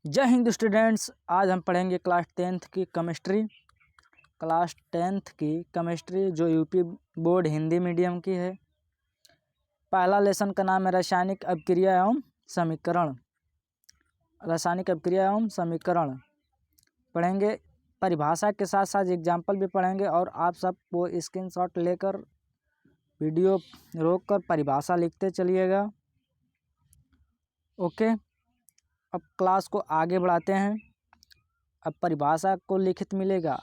जय हिंद स्टूडेंट्स। आज हम पढ़ेंगे क्लास टेंथ की केमिस्ट्री जो यूपी बोर्ड हिंदी मीडियम की है। पहला लेसन का नाम है रासायनिक अभिक्रिया एवं समीकरण। रासायनिक अभिक्रिया एवं समीकरण पढ़ेंगे, परिभाषा के साथ साथ एग्जाम्पल भी पढ़ेंगे और आप सब वो स्क्रीनशॉट लेकर वीडियो रोककर परिभाषा लिखते चलिएगा। ओके, अब क्लास को आगे बढ़ाते हैं। अब परिभाषा को लिखित मिलेगा।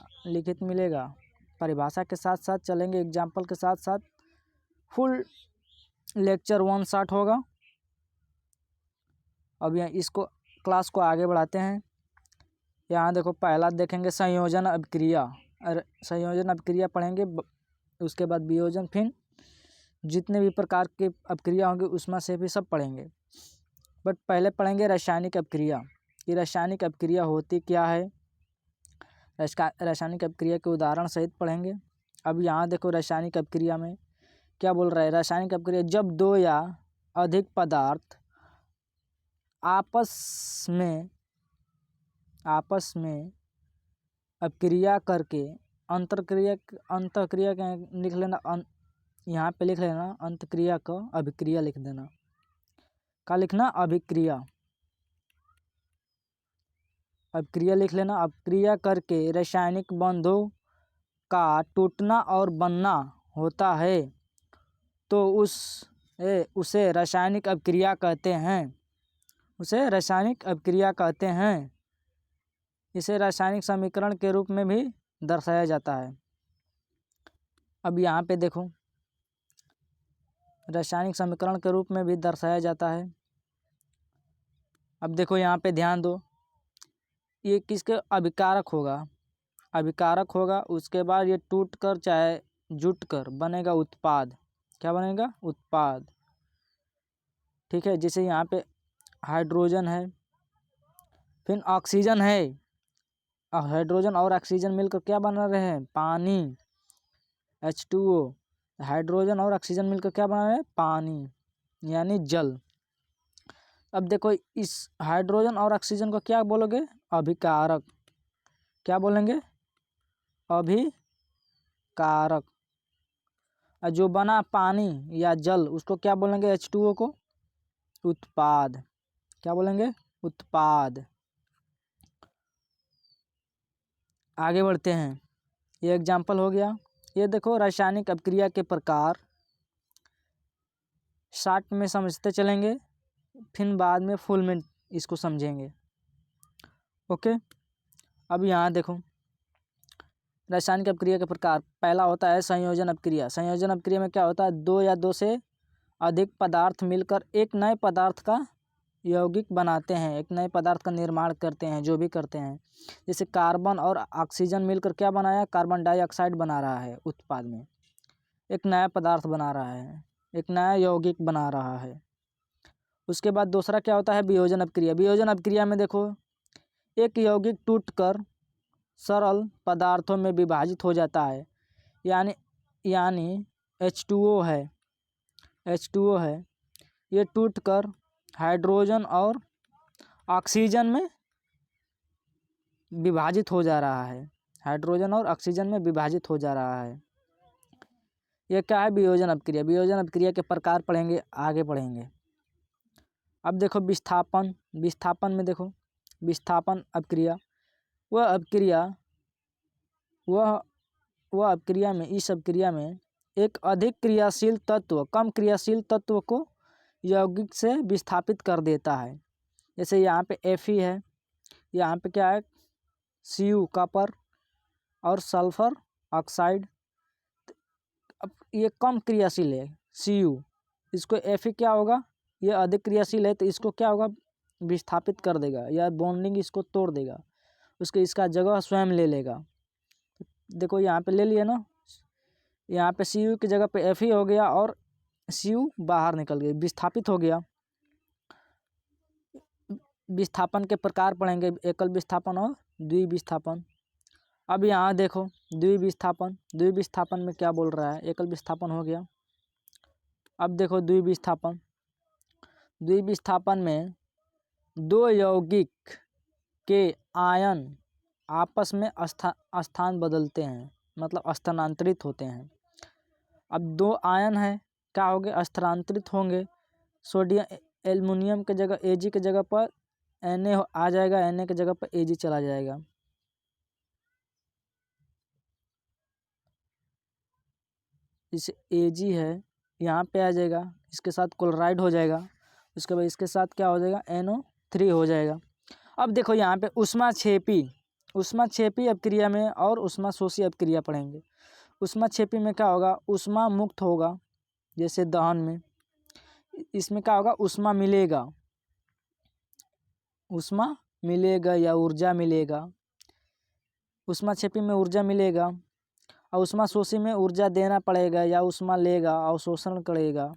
परिभाषा के साथ साथ चलेंगे, एग्जाम्पल के साथ साथ फुल लेक्चर 1 शॉट होगा। अब यहाँ इसको क्लास को आगे बढ़ाते हैं। यहाँ देखो, पहला देखेंगे संयोजन अभिक्रिया। संयोजन अभिक्रिया पढ़ेंगे, उसके बाद वियोजन, फिर जितने भी प्रकार की अभिक्रिया होंगी उसमें से भी सब पढ़ेंगे। बट पहले पढ़ेंगे रासायनिक अभिक्रिया। ये रासायनिक अभिक्रिया होती क्या है, रासायनिक अभिक्रिया के उदाहरण सहित पढ़ेंगे। अब यहाँ देखो, रासायनिक अभिक्रिया में क्या बोल रहा है। रासायनिक अभिक्रिया जब दो या अधिक पदार्थ आपस में अभिक्रिया करके अंतःक्रिया का लिख लेना, यहाँ पे लिख लेना अंतःक्रिया का अभिक्रिया लिख देना। क्या लिखना, अभिक्रिया लिख लेना। अभिक्रिया करके रासायनिक बंधों का टूटना और बनना होता है तो उसे रासायनिक अभिक्रिया कहते हैं। इसे रासायनिक समीकरण के रूप में भी दर्शाया जाता है। अब यहाँ पे देखो, रासायनिक समीकरण के रूप में भी दर्शाया जाता है। अब देखो, यहाँ पे ध्यान दो, ये किसके अभिकारक होगा। उसके बाद ये टूट कर चाहे जुट कर बनेगा उत्पाद। क्या बनेगा, उत्पाद। ठीक है, जैसे यहाँ पे हाइड्रोजन है, फिर ऑक्सीजन है। हाइड्रोजन और ऑक्सीजन मिलकर क्या बना रहे हैं, पानी, H2O। हाइड्रोजन और ऑक्सीजन मिलकर क्या बना रहे हैं, पानी यानी जल। अब देखो, इस हाइड्रोजन और ऑक्सीजन को क्या बोलोगे, अभिकारक। क्या बोलेंगे, अभिकारक। और जो बना पानी या जल उसको क्या बोलेंगे, H2O को उत्पाद। क्या बोलेंगे, उत्पाद। आगे बढ़ते हैं, ये एग्जाम्पल हो गया। ये देखो, रासायनिक अभिक्रिया के प्रकार शॉर्ट में समझते चलेंगे, फिर बाद में फुल में इसको समझेंगे। ओके, अब यहाँ देखो, रासायनिक अभिक्रिया के प्रकार पहला होता है संयोजन अभिक्रिया। संयोजन अभिक्रिया में क्या होता है, दो या दो से अधिक पदार्थ मिलकर एक नए पदार्थ का यौगिक बनाते हैं, एक नए पदार्थ का निर्माण करते हैं, जो भी करते हैं। जैसे कार्बन और ऑक्सीजन मिलकर क्या बनाया, कार्बन डाइऑक्साइड बना रहा है उत्पाद में, एक नया पदार्थ बना रहा है, एक नया यौगिक बना रहा है। उसके बाद दूसरा क्या होता है, वियोजन अभिक्रिया। वियोजन अभिक्रिया में देखो, एक यौगिक टूटकर सरल पदार्थों में विभाजित हो जाता है, यानी H2O है, ये टूटकर हाइड्रोजन और ऑक्सीजन में विभाजित हो जा रहा है। ये क्या है, वियोजन अभिक्रिया। वियोजन अभिक्रिया के प्रकार पढ़ेंगे, आगे पढ़ेंगे। अब देखो, विस्थापन में देखो, विस्थापन अभिक्रिया इस अभिक्रिया में एक अधिक क्रियाशील तत्व कम क्रियाशील तत्व को यौगिक से विस्थापित कर देता है। जैसे यहाँ पे Fe है, यहाँ पे क्या है, Cu कॉपर और सल्फर ऑक्साइड। अब ये कम क्रियाशील है Cu, इसको Fe क्या होगा, ये अधिक क्रियाशील है तो इसको क्या होगा, विस्थापित कर देगा या बॉन्डिंग इसको तोड़ देगा, इसका जगह स्वयं ले लेगा। देखो, यहाँ पे ले लिया ना, यहाँ पे Cu की जगह पे Fe हो गया और Cu बाहर निकल गई, विस्थापित हो गया। विस्थापन के प्रकार पढ़ेंगे, एकल विस्थापन और द्विविस्थापन। अब यहाँ देखो, द्विविस्थापन में क्या बोल रहा है, एकल विस्थापन हो गया। अब देखो, द्विविस्थापन में दो यौगिक के आयन आपस में स्थान बदलते हैं, मतलब स्थानांतरित होते हैं। अब दो आयन है, क्या होंगे, स्थानांतरित होंगे। सोडियम एल्युमिनियम के जगह Ag के जगह पर Na आ जाएगा, Na की जगह पर Ag चला जाएगा। इसे Ag है, यहाँ पे आ जाएगा, इसके साथ क्लोराइड हो जाएगा, उसके बाद इसके साथ क्या हो जाएगा, NO3 हो जाएगा। अब देखो यहाँ पे ऊष्माक्षेपी अपक्रिया में और ऊष्माशोषी अपक्रिया पढ़ेंगे। ऊष्माक्षेपी में क्या होगा, ऊष्मा मुक्त होगा, जैसे दहन में। इसमें क्या होगा, ऊष्मा मिलेगा या ऊर्जा मिलेगा। ऊष्माक्षेपी में ऊर्जा मिलेगा और ऊष्माशोषी में ऊर्जा देना पड़ेगा या ऊष्मा लेगा और शोषण करेगा।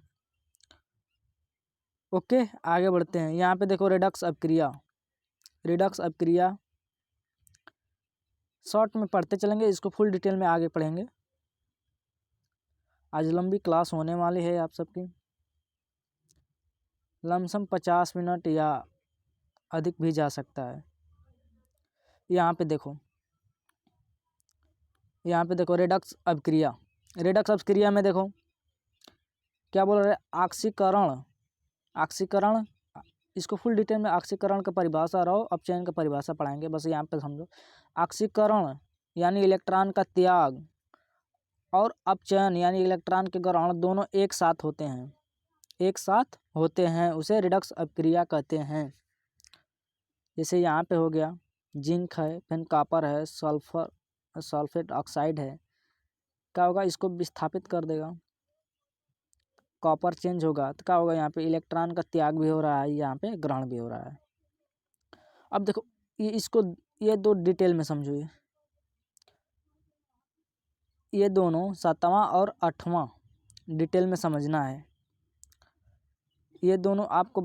ओके, आगे बढ़ते हैं। यहाँ पे देखो रेडक्स अपक्रिया शॉर्ट में पढ़ते चलेंगे, इसको फुल डिटेल में आगे पढ़ेंगे। आज लंबी क्लास होने वाली है आप सबकी, लमसम 50 मिनट या अधिक भी जा सकता है। यहाँ पे देखो रेडक्स अपक्रिया में देखो क्या बोल रहे हैं, ऑक्सीकरण। इसको फुल डिटेल में ऑक्सीकरण का परिभाषा और अपचयन का परिभाषा पढ़ाएंगे, बस यहाँ पे समझो। ऑक्सीकरण यानी इलेक्ट्रॉन का त्याग और अपचयन यानी इलेक्ट्रॉन के ग्रहण दोनों एक साथ होते हैं, उसे रेडक्स अपक्रिया कहते हैं। जैसे यहाँ पे हो गया जिंक है, फिर कॉपर है, सल्फेट ऑक्साइड है, क्या होगा, इसको विस्थापित कर देगा, कॉपर चेंज होगा तो क्या होगा, यहाँ पे इलेक्ट्रॉन का त्याग भी हो रहा है, यहाँ पे ग्रहण भी हो रहा है। अब देखो ये दो डिटेल में समझो, ये दोनों 7वां और 8वां डिटेल में समझना है। ये दोनों आपको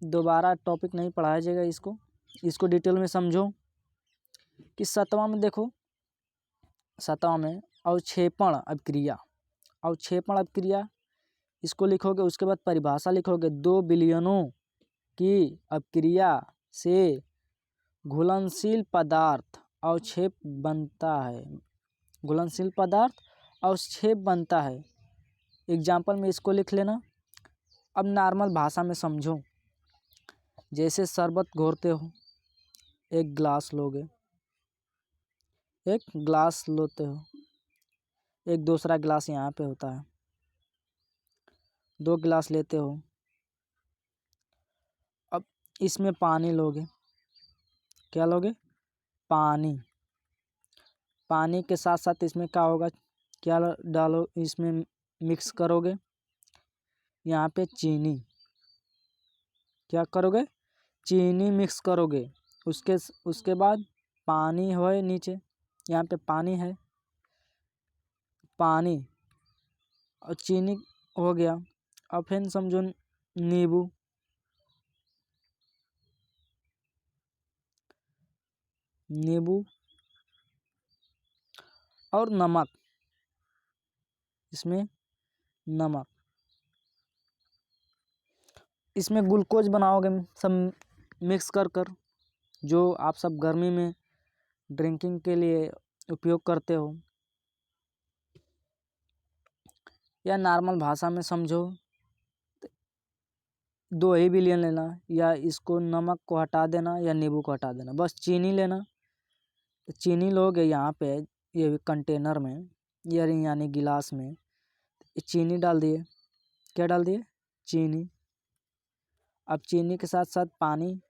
दोबारा टॉपिक नहीं पढ़ाया जाएगा, इसको डिटेल में समझो कि 7वां में देखो, 7वां में अवक्षेपण अपक्रिया इसको लिखोगे, उसके बाद परिभाषा लिखोगे। 2 विलयनों की अपक्रिया से घुलनशील पदार्थ अवक्षेप बनता है। एग्जाम्पल में इसको लिख लेना। अब नॉर्मल भाषा में समझो, जैसे शरबत घोरते हो, एक गिलास लेते हो, एक दूसरा गिलास यहाँ पे होता है, 2 गिलास लेते हो। अब इसमें पानी लोगे, क्या लोगे, पानी के साथ साथ इसमें क्या होगा, क्या डालो, इसमें मिक्स करोगे, यहाँ पे चीनी, क्या करोगे, चीनी मिक्स करोगे। उसके बाद पानी है नीचे, यहाँ पे पानी और चीनी हो गया। अब फिर समझो नींबू और नमक, इसमें ग्लूकोज बनाओगे सब मिक्स कर जो आप सब गर्मी में ड्रिंकिंग के लिए उपयोग करते हो। या नॉर्मल भाषा में समझो, 2 ही विलयन लेना, या इसको नमक को हटा देना या नींबू को हटा देना, बस चीनी लेना। तो चीनी लोगे यहाँ पे, ये कंटेनर में यानी गिलास में चीनी डाल दिए, क्या डाल दिए, चीनी। अब चीनी के साथ साथ पानी,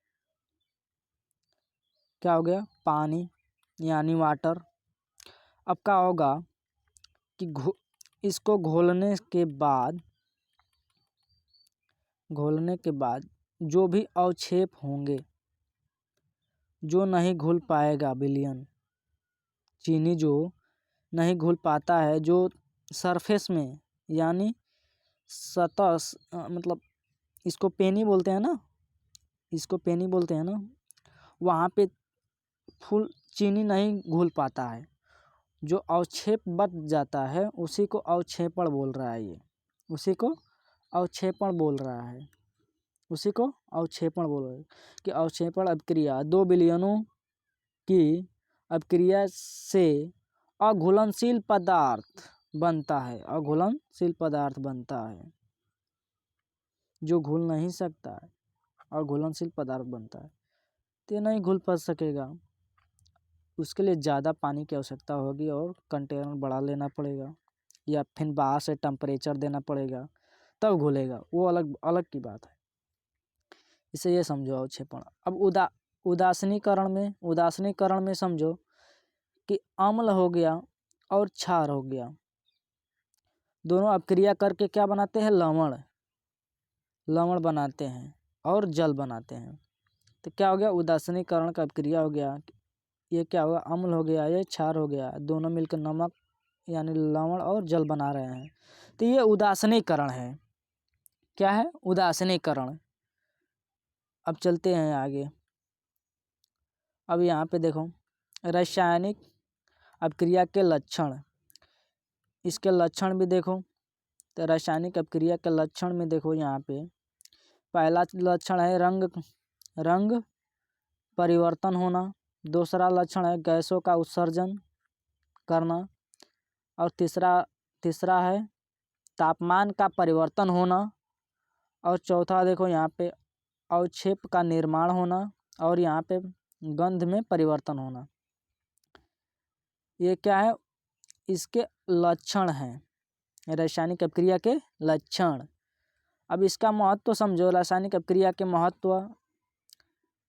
क्या हो गया, पानी यानी वाटर। अब क्या होगा कि इसको घोलने के बाद जो भी अवक्षेप होंगे, जो नहीं घुल पाएगा विलयन, चीनी जो नहीं घुल पाता है, जो सरफेस में यानी सतह, मतलब इसको पेनी बोलते हैं ना, वहाँ पे फुल चीनी नहीं घुल पाता है, जो अवक्षेप बच जाता है उसी को अवक्षेपण बोल रहा है। उसी को अवक्षेपण बोलोगे कि अवक्षेपण अभिक्रिया 2 विलयनों की अभिक्रिया से अघुलनशील पदार्थ बनता है। अघुलनशील पदार्थ बनता है जो घुल नहीं सकता है, अघुलनशील पदार्थ बनता है। तो ये नहीं घुल पा सकेगा, उसके लिए ज़्यादा पानी की आवश्यकता होगी और कंटेनर बढ़ा लेना पड़ेगा या फिर बाहर से टेम्परेचर देना पड़ेगा, तब घुलेगा, वो अलग अलग की बात है। इसे ये समझो अवक्षेपण। अब उदासीनीकरण में समझो कि अम्ल हो गया और क्षार हो गया, दोनों अपक्रिया करके क्या बनाते हैं? लवण बनाते हैं और जल बनाते हैं। तो क्या हो गया? उदासीनीकरण का अपक्रिया हो गया। ये क्या होगा? अम्ल हो गया, ये क्षार हो गया, दोनों मिलकर नमक यानी लवण और जल बना रहे हैं। तो ये उदासीनीकरण है। क्या है? उदासीनीकरण। अब चलते हैं आगे। अब यहाँ पे देखो रासायनिक अपक्रिया के लक्षण, इसके लक्षण भी देखो। तो रासायनिक अपक्रिया के लक्षण में देखो, यहाँ पे पहला लक्षण है रंग परिवर्तन होना। दूसरा लक्षण है गैसों का उत्सर्जन करना। और तीसरा है तापमान का परिवर्तन होना। और चौथा देखो यहाँ पे अवक्षेप का निर्माण होना और यहाँ पे गंध में परिवर्तन होना। ये क्या है? इसके लक्षण हैं, रासायनिक अपक्रिया के लक्षण। अब इसका महत्व समझो। रासायनिक अपक्रिया के महत्व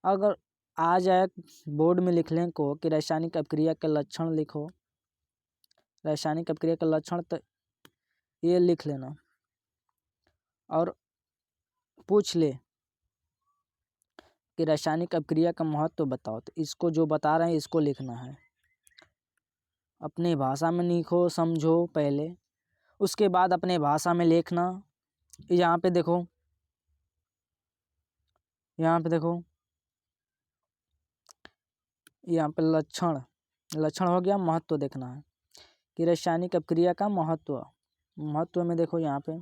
अगर आ जाए बोर्ड में लिख लें को कि रासायनिक अपक्रिया के लक्षण लिखो, रासायनिक अपक्रिया के लक्षण, तो ये लिख लेना और पूछ ले कि रासायनिक अपक्रिया का महत्व बताओ, तो इसको जो बता रहे हैं इसको लिखना है। अपनी भाषा में लिखो, समझो पहले, उसके बाद अपने भाषा में लिखना। यहाँ पे देखो, यहाँ पे लक्षण हो गया, महत्व देखना है कि रासायनिक अपक्रिया का महत्व में देखो यहाँ पे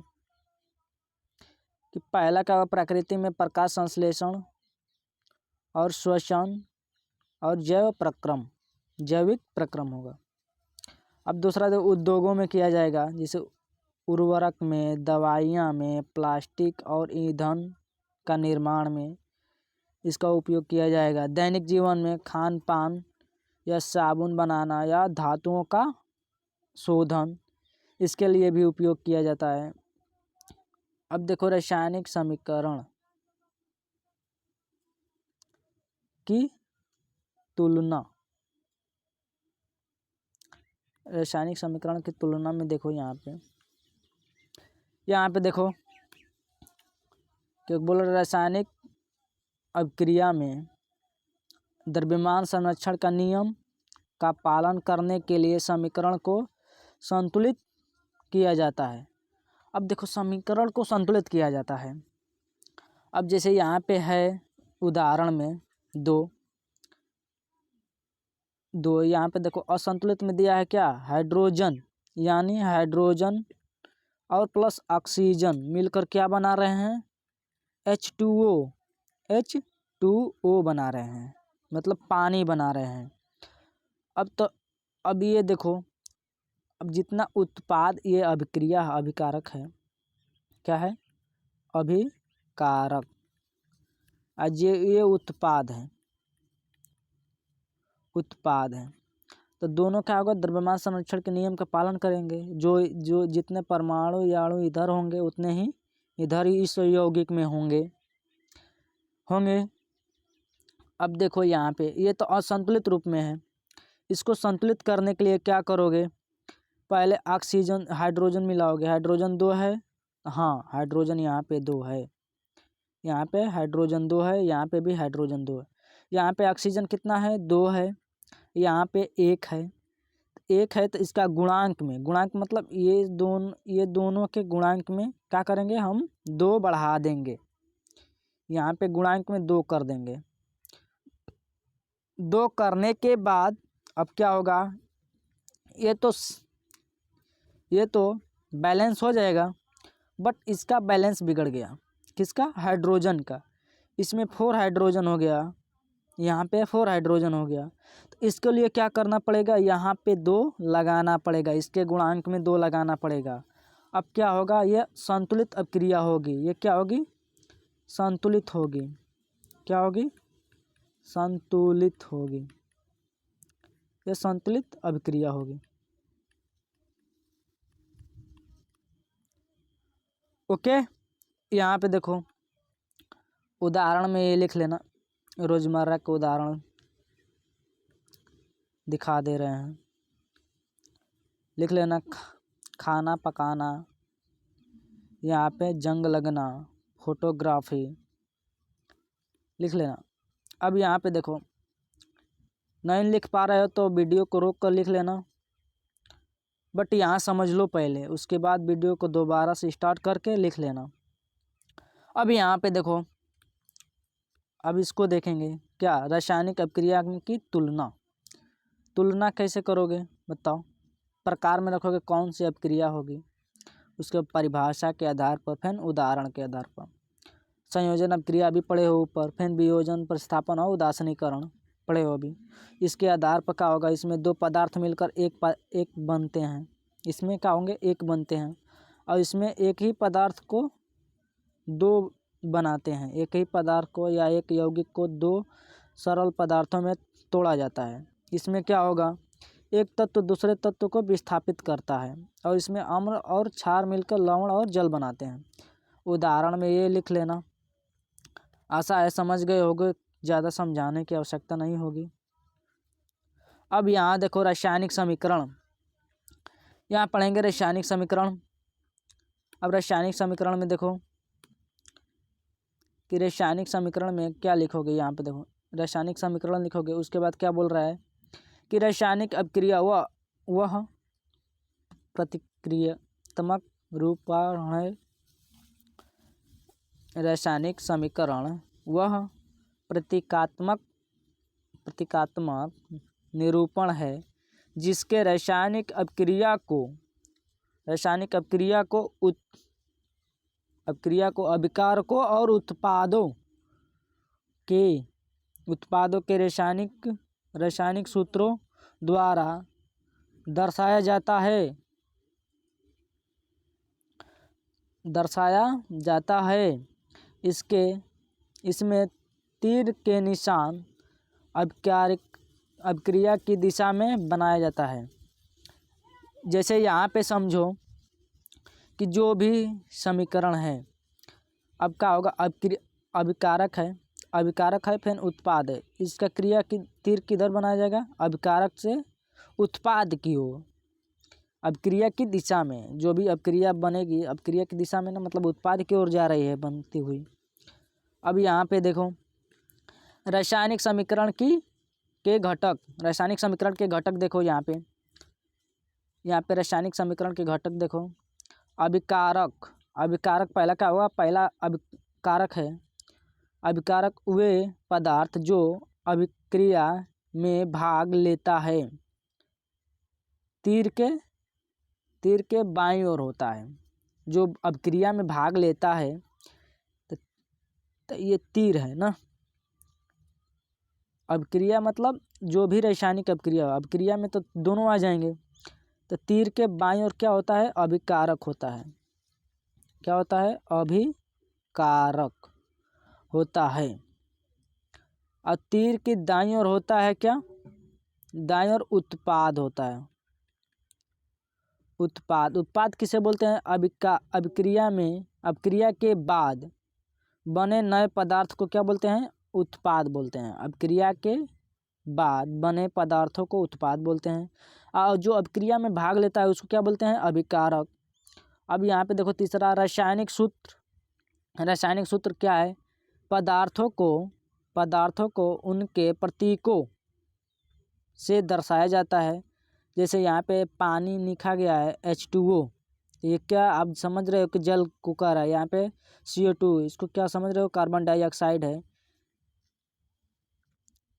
कि पहला क्या होगा? प्रकृति में प्रकाश संश्लेषण और श्वसन और जैविक प्रक्रम होगा। अब दूसरा देखो उद्योगों में किया जाएगा, जैसे उर्वरक में, दवाइयाँ में, प्लास्टिक और ईंधन का निर्माण में इसका उपयोग किया जाएगा। दैनिक जीवन में खान पान या साबुन बनाना या धातुओं का शोधन, इसके लिए भी उपयोग किया जाता है। अब देखो रासायनिक समीकरण की तुलना, रासायनिक समीकरण की तुलना में देखो यहाँ पे देखो कि बोल रासायनिक अपक्रिया में द्रव्यमान संरक्षण का नियम का पालन करने के लिए समीकरण को संतुलित किया जाता है। अब देखो समीकरण को संतुलित किया जाता है। अब जैसे यहाँ पे है उदाहरण में दो यहाँ पे देखो असंतुलित में दिया है क्या? हाइड्रोजन, यानी हाइड्रोजन और प्लस ऑक्सीजन मिलकर क्या बना रहे हैं? H2O बना रहे हैं, मतलब पानी बना रहे हैं। अब ये देखो, अब जितना उत्पाद, ये अभिक्रिया अभिकारक है। क्या है? अभिकारक। आज ये उत्पाद है। तो दोनों क्या होगा? द्रव्यमान संरक्षण के नियम का पालन करेंगे। जो जितने परमाणु याणु इधर होंगे उतने ही इधर ही इस यौगिक में होंगे। अब देखो यहाँ पे ये तो असंतुलित रूप में है। इसको संतुलित करने के लिए क्या करोगे? पहले ऑक्सीजन हाइड्रोजन मिलाओगे। हाइड्रोजन 2 है, हाँ हाइड्रोजन यहाँ पे 2 है, यहाँ पे हाइड्रोजन 2 है, यहाँ पे भी हाइड्रोजन 2 है। यहाँ पे ऑक्सीजन कितना है? 2 है, यहाँ पे 1 है। तो इसका गुणांक मतलब ये दोनों के गुणांक में क्या करेंगे? हम 2 बढ़ा देंगे। यहाँ पे गुणांक में 2 कर देंगे। 2 करने के बाद अब क्या होगा? ये तो बैलेंस हो जाएगा, बट इसका बैलेंस बिगड़ गया। किसका? हाइड्रोजन का। इसमें 4 हाइड्रोजन हो गया, यहाँ पे 4 हाइड्रोजन हो गया। तो इसके लिए क्या करना पड़ेगा? यहाँ पे 2 लगाना पड़ेगा, इसके गुणांक में 2 लगाना पड़ेगा। अब क्या होगा? ये संतुलित अभिक्रिया होगी। ये क्या होगी? संतुलित होगी। क्या होगी? संतुलित होगी। ये संतुलित अभिक्रिया होगी। ओके, यहाँ पे देखो उदाहरण में ये लिख लेना, रोजमर्रा के उदाहरण दिखा दे रहे हैं, लिख लेना। खाना पकाना, यहाँ पे जंग लगना, फोटोग्राफी लिख लेना। अब यहाँ पे देखो नहीं लिख पा रहे हो तो वीडियो को रोक कर लिख लेना, बट यहाँ समझ लो पहले, उसके बाद वीडियो को दोबारा से स्टार्ट करके लिख लेना। अब यहाँ पे देखो, अब इसको देखेंगे क्या? रासायनिक अभिक्रिया की तुलना। तुलना कैसे करोगे बताओ? प्रकार में रखोगे कौन सी अभिक्रिया होगी, उसके परिभाषा के आधार पर, फिर उदाहरण के आधार पर। संयोजन अभिक्रिया भी पढ़े हो ऊपर, फिर वियोजन, प्रतिस्थापन और उदासीनीकरण पढ़े हो अभी। इसके आधार पर क्या होगा? इसमें 2 पदार्थ मिलकर एक बनते हैं। इसमें क्या होंगे? एक बनते हैं। और इसमें एक ही पदार्थ को 2 बनाते हैं। एक ही पदार्थ को या एक यौगिक को 2 सरल पदार्थों में तोड़ा जाता है। इसमें क्या होगा? एक तत्व दूसरे तत्व को विस्थापित करता है और इसमें अम्ल और क्षार मिलकर लवण और जल बनाते हैं। उदाहरण में ये लिख लेना। आशा है समझ गए होगे, ज़्यादा समझाने की आवश्यकता नहीं होगी। अब यहाँ देखो रासायनिक समीकरण, यहाँ पढ़ेंगे रासायनिक समीकरण। अब रासायनिक समीकरण में देखो कि रासायनिक समीकरण में क्या लिखोगे? यहाँ पे देखो रासायनिक समीकरण लिखोगे, उसके बाद क्या बोल रहा है कि रासायनिक अभिक्रिया वह प्रतिक्रियात्मक रूपांतरण है। रासायनिक समीकरण वह प्रतीकात्मक निरूपण है जिसके रासायनिक अभिक्रिया को अभिकारकों और उत्पादों के रासायनिक सूत्रों द्वारा दर्शाया जाता है। इसमें तीर के निशान अभिक्रिया की दिशा में बनाया जाता है। जैसे यहाँ पे समझो कि जो भी समीकरण है, अब क्या होगा? अभिकारक है, फिर उत्पाद है। इसका क्रिया की तीर किधर बनाया जाएगा? अभिकारक से उत्पाद की ओर, अभिक्रिया की दिशा में। जो भी अभिक्रिया बनेगी अभिक्रिया की दिशा में ना, मतलब उत्पाद की ओर जा रही है बनती हुई। अब यहाँ पे देखो रासायनिक समीकरण के घटक देखो। यहाँ पे रासायनिक समीकरण के घटक देखो। अभिकारक पहला क्या हुआ? पहला अभिकारक है। अभिकारक वे पदार्थ जो अभिक्रिया में भाग लेता है, तीर के बाईं ओर होता है। जो अभिक्रिया में भाग लेता है तो ये तीर है ना। अभिक्रिया मतलब जो भी रासायनिक अभिक्रिया में तो दोनों आ जाएंगे। तो तीर के बाईं ओर क्या होता है? अभिकारक होता है। क्या होता है? अभिकारक होता है। और तीर की दाईं ओर होता है क्या? दाईं ओर उत्पाद होता है। उत्पाद किसे बोलते हैं? अभिक्रिया के बाद बने नए पदार्थ को क्या बोलते हैं? उत्पाद बोलते हैं। अभिक्रिया के बाद बने पदार्थों को उत्पाद बोलते हैं। और जो अभिक्रिया में भाग लेता है उसको क्या बोलते हैं? अभिकारक। अब यहाँ पे देखो तीसरा रासायनिक सूत्र क्या है? पदार्थों को उनके प्रतीकों से दर्शाया जाता है। जैसे यहाँ पे पानी लिखा गया है H2O, ये क्या आप समझ रहे हो कि जल कुकर है। यहाँ पे CO2, इसको क्या समझ रहे हो? कार्बन डाइऑक्साइड है,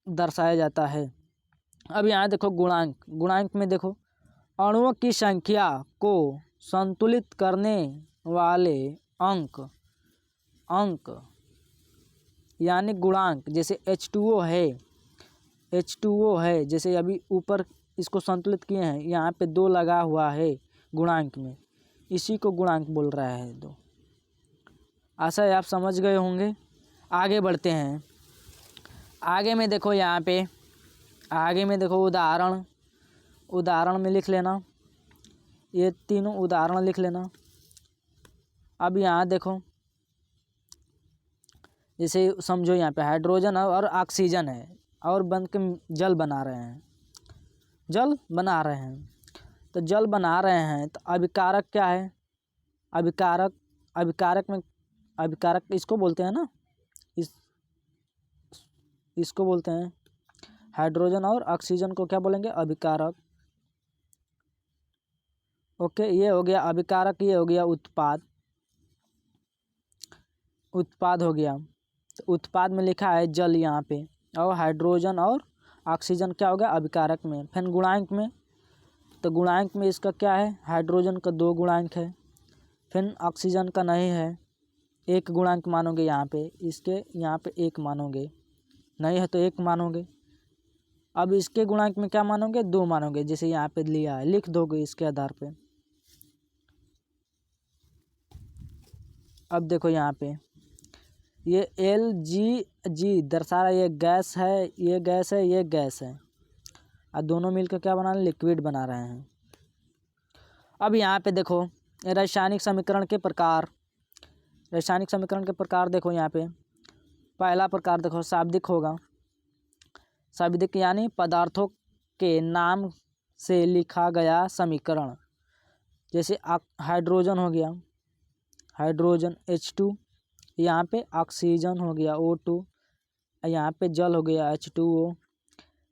दर्शाया जाता है। अब यहाँ देखो गुणांक में देखो अणुओं की संख्या को संतुलित करने वाले अंक अंक यानी गुणांक, जैसे H2O है, जैसे अभी ऊपर इसको संतुलित किए हैं, यहाँ पे 2 लगा हुआ है गुणांक में, इसी को गुणांक बोल रहा है 2। आशा है आप समझ गए होंगे। आगे बढ़ते हैं। आगे में देखो, यहाँ पे आगे में देखो उदाहरण में लिख लेना, ये तीनों उदाहरण लिख लेना। अब यहाँ देखो, जैसे समझो यहाँ पे हाइड्रोजन और ऑक्सीजन है और बन के जल बना रहे हैं, तो जल बना रहे हैं तो अभिकारक क्या है? अभिकारक इसको बोलते हैं ना, इसको बोलते हैं हाइड्रोजन और ऑक्सीजन को क्या बोलेंगे? अभिकारक। ओके, ये हो गया अभिकारक, ये हो गया उत्पाद हो गया। तो उत्पाद में लिखा है जल यहाँ पे, और हाइड्रोजन और ऑक्सीजन क्या हो गया? अभिकारक में। फिर गुणांक में, तो गुणांक में इसका क्या है? हाइड्रोजन का 2 गुणांक है, फिर ऑक्सीजन का नहीं है, 1 गुणांक मानोगे यहाँ पे, इसके यहाँ पे 1 मानोगे, नहीं है तो 1 मानोगे। अब इसके गुणांक में क्या मानोगे? 2 मानोगे, जैसे यहाँ पे लिया है, लिख दोगे इसके आधार पे। अब देखो यहाँ पे ये LGG दर्शा रहा है, ये गैस है, ये गैस है, ये गैस है, और दोनों मिलकर क्या बना रहे हैं? लिक्विड बना रहे हैं। अब यहाँ पे देखो रासायनिक समीकरण के प्रकार देखो यहाँ पे। पहला प्रकार देखो शाब्दिक होगा, शाब्दिक यानी पदार्थों के नाम से लिखा गया समीकरण। जैसे हाइड्रोजन हो गया, हाइड्रोजन H2, यहाँ पे ऑक्सीजन हो गया O2, यहाँ पे जल हो गया H2O।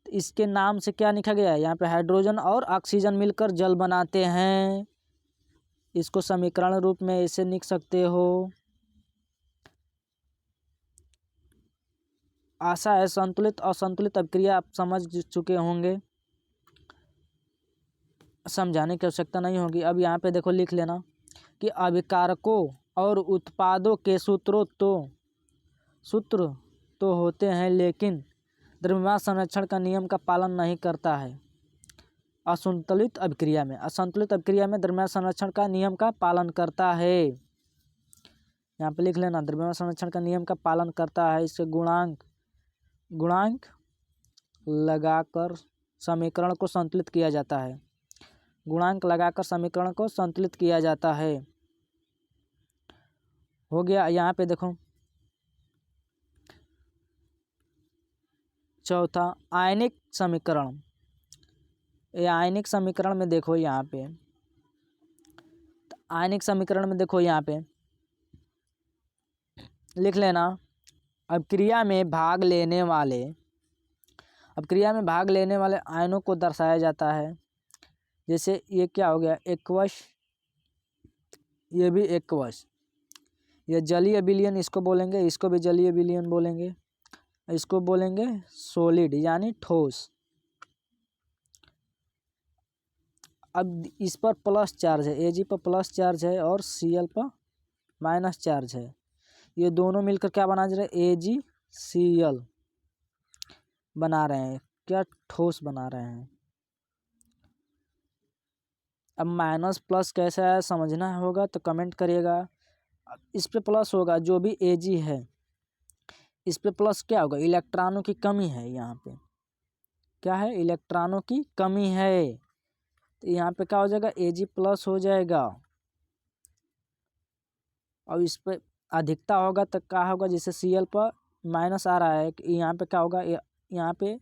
तो इसके नाम से क्या लिखा गया है? यहाँ पे हाइड्रोजन और ऑक्सीजन मिलकर जल बनाते हैं, इसको समीकरण रूप में ऐसे लिख सकते हो। आशा है संतुलित और असंतुलित अभिक्रिया आप समझ चुके होंगे, समझाने की आवश्यकता नहीं होगी। अब यहाँ पे देखो लिख लेना कि अभिकारकों और उत्पादों के सूत्र तो होते हैं, लेकिन द्रव्यमान संरक्षण का नियम का पालन नहीं करता है। असंतुलित अभिक्रिया में द्रव्यमान संरक्षण का नियम का पालन करता है। यहाँ पे लिख लेना, द्रव्यमान संरक्षण का नियम का पालन करता है। इसके गुणांक लगाकर समीकरण को संतुलित किया जाता है। हो गया। यहाँ पे देखो चौथा आयनिक समीकरण। आयनिक समीकरण में देखो यहाँ पे, आयनिक समीकरण में देखो यहाँ पे लिख लेना, अभिक्रिया में भाग लेने वाले आयनों को दर्शाया जाता है। जैसे ये क्या हो गया? एक्वस, ये भी एक्वस, ये जलीय विलयन इसको बोलेंगे, इसको भी जलीय विलयन बोलेंगे, इसको बोलेंगे सॉलिड यानी ठोस। अब इस पर प्लस चार्ज है, Ag पर प्लस चार्ज है और Cl पर माइनस चार्ज है, ये दोनों मिलकर क्या बना रहे हैं? AgCl बना रहे हैं, क्या ठोस बना रहे हैं। अब माइनस प्लस कैसे है समझना होगा तो कमेंट करिएगा। इस पे प्लस होगा, जो भी Ag है इस पे प्लस क्या होगा? इलेक्ट्रॉनों की कमी है, यहाँ पे क्या है? इलेक्ट्रॉनों की कमी है, तो यहाँ पे क्या हो जाएगा? Ag प्लस हो जाएगा। अब इस पे अधिकता होगा तो क्या होगा? जैसे Cl पर माइनस आ रहा है, यहाँ पे क्या होगा? यहाँ पे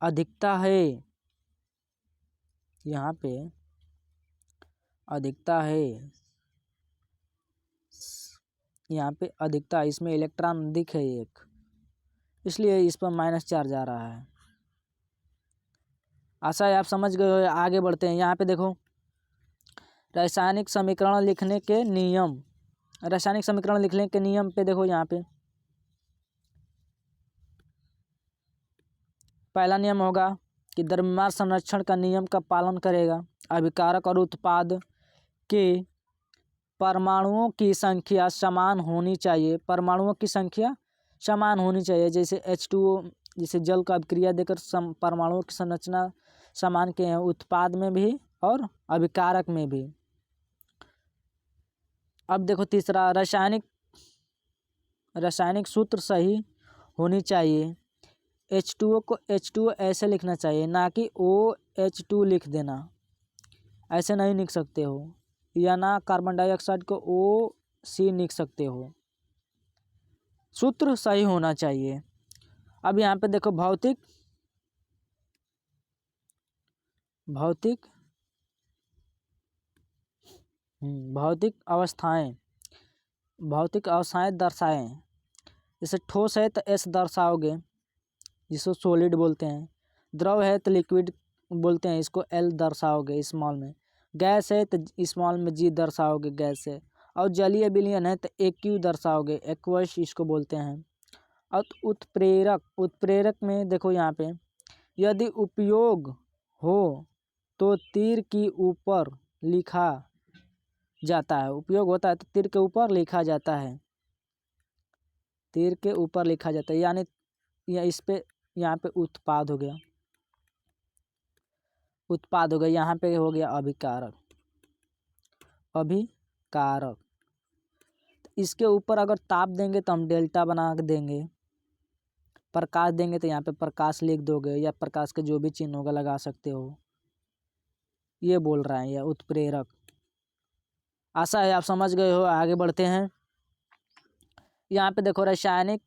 अधिकता है, यहाँ पे अधिकता है, यहाँ पे अधिकता, इसमें इलेक्ट्रॉन अधिक है एक, इसलिए इस पर माइनस चार्ज आ रहा है। आशा है आप समझ गए हो। आगे बढ़ते हैं। यहाँ पे देखो रासायनिक समीकरण लिखने के नियम पे देखो, यहाँ पे पहला नियम होगा कि द्रव्यमान संरक्षण का नियम का पालन करेगा। अभिकारक और उत्पाद के परमाणुओं की संख्या समान होनी चाहिए, परमाणुओं की संख्या समान होनी चाहिए। जैसे H2O, जैसे जल को अभिक्रिया देकर परमाणुओं की संरचना समान के हैं, उत्पाद में भी और अभिकारक में भी। अब देखो तीसरा, रासायनिक सूत्र सही होनी चाहिए। H2O को H2O ऐसे लिखना चाहिए, ना कि OH2 लिख देना, ऐसे नहीं लिख सकते हो, या ना कार्बन डाइऑक्साइड को OC लिख सकते हो, सूत्र सही होना चाहिए। अब यहाँ पे देखो भौतिक अवस्थाएं दर्शाएं। जैसे ठोस है तो S दर्शाओगे, जिसको सॉलिड बोलते हैं। द्रव है तो लिक्विड बोलते हैं, इसको L दर्शाओगे स्मॉल में। गैस है तो स्मॉल में G दर्शाओगे, गैस है। और जलीय विलयन है तो AQ दर्शाओगे, एक्वस इसको बोलते हैं। और उत्प्रेरक में देखो यहाँ पे, यदि उपयोग हो तो तीर की ऊपर लिखा जाता है, उपयोग होता है तो तीर के ऊपर लिखा जाता है, तीर के ऊपर लिखा जाता है, यानी इस पे यहाँ पे उत्पाद हो गया, यहाँ पे हो गया अभिकारक। इसके ऊपर अगर ताप देंगे तो हम डेल्टा बना के देंगे, प्रकाश देंगे तो यहाँ पे प्रकाश लिख दोगे, या प्रकाश के जो भी चिन्ह होगा लगा सकते हो। ये बोल रहा है यह उत्प्रेरक। आशा है आप समझ गए हो। आगे बढ़ते हैं। यहाँ पे देखो रासायनिक,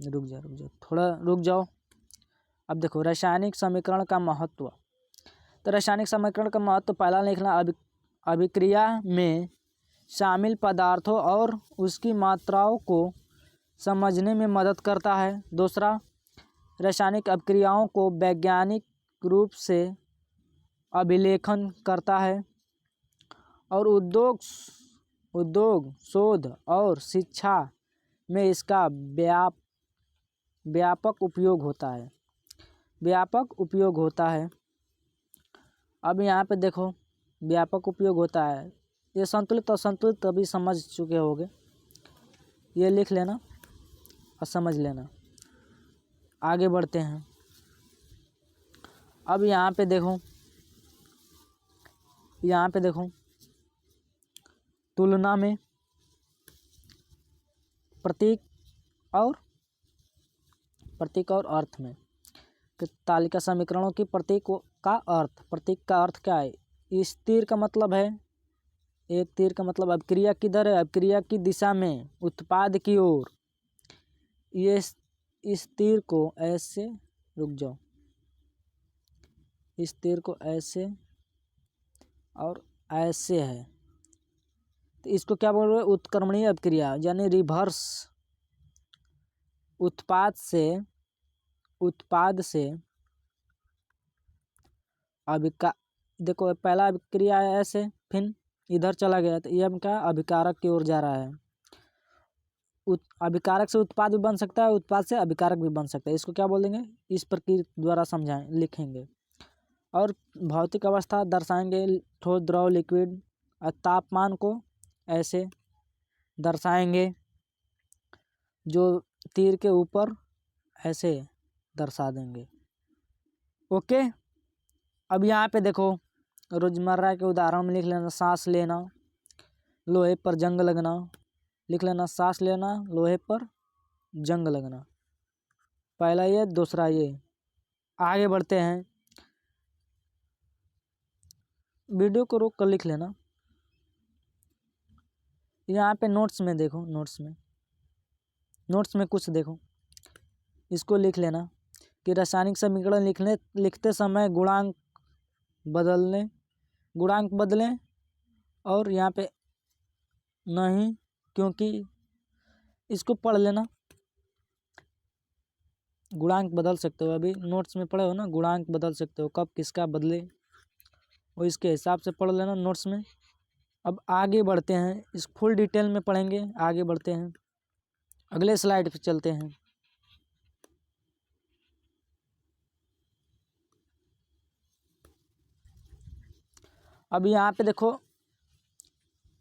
रुक जाओ थोड़ा रुक जाओ। अब देखो रासायनिक समीकरण का महत्व। तो रासायनिक समीकरण का महत्व पहला लिखना, अभिक्रिया में शामिल पदार्थों और उसकी मात्राओं को समझने में मदद करता है। दूसरा, रासायनिक अभिक्रियाओं को वैज्ञानिक रूप से अभिलेखन करता है। और उद्योग, शोध और शिक्षा में इसका व्यापक उपयोग होता है। अब यहाँ पे देखो व्यापक उपयोग होता है। ये संतुलित और असंतुलित अभी समझ चुके होगे, ये लिख लेना और समझ लेना। आगे बढ़ते हैं। अब यहाँ पे देखो तुलना में प्रतीक और अर्थ में। तालिका समीकरणों की प्रतीक का अर्थ क्या है? इस तीर का मतलब है, एक तीर का मतलब अभिक्रिया किधर है, अभिक्रिया की दिशा में, उत्पाद की ओर। ये इस तीर को ऐसे, रुक जाओ, इस तीर को ऐसे और ऐसे है, तो इसको क्या बोल रहे हैं? उत्क्रमणीय अभिक्रिया, यानी रिवर्स। उत्पाद से देखो पहला अभिक्रिया है ऐसे, फिर इधर चला गया, तो ये क्या अभिकारक की ओर जा रहा है। अभिकारक से उत्पाद भी बन सकता है, उत्पाद से अभिकारक भी बन सकता है। इसको क्या बोल देंगे? इस प्रक्रिया द्वारा लिखेंगे। और भौतिक अवस्था दर्शाएंगे, ठोस, द्रव, लिक्विड। और तापमान को ऐसे दर्शाएंगे, जो तीर के ऊपर ऐसे दर्शा देंगे। ओके। अब यहाँ पे देखो रोजमर्रा के उदाहरण में लिख लेना। सांस लेना, लोहे पर जंग लगना, लिख लेना। सांस लेना, लोहे पर जंग लगना, पहला ये, दूसरा ये। आगे बढ़ते हैं। वीडियो को रोक कर लिख लेना। यहाँ पे नोट्स में देखो, नोट्स में कुछ देखो, इसको लिख लेना कि रासायनिक समीकरण लिखते समय गुणांक बदलें और यहाँ पे नहीं, क्योंकि इसको पढ़ लेना। गुणांक बदल सकते हो, अभी नोट्स में पढ़े हो ना, गुणांक बदल सकते हो, कब किसका बदले वो इसके हिसाब से पढ़ लेना नोट्स में। अब आगे बढ़ते हैं, इस फुल डिटेल में पढ़ेंगे। आगे बढ़ते हैं, अगले स्लाइड पे चलते हैं। अब यहाँ पे देखो,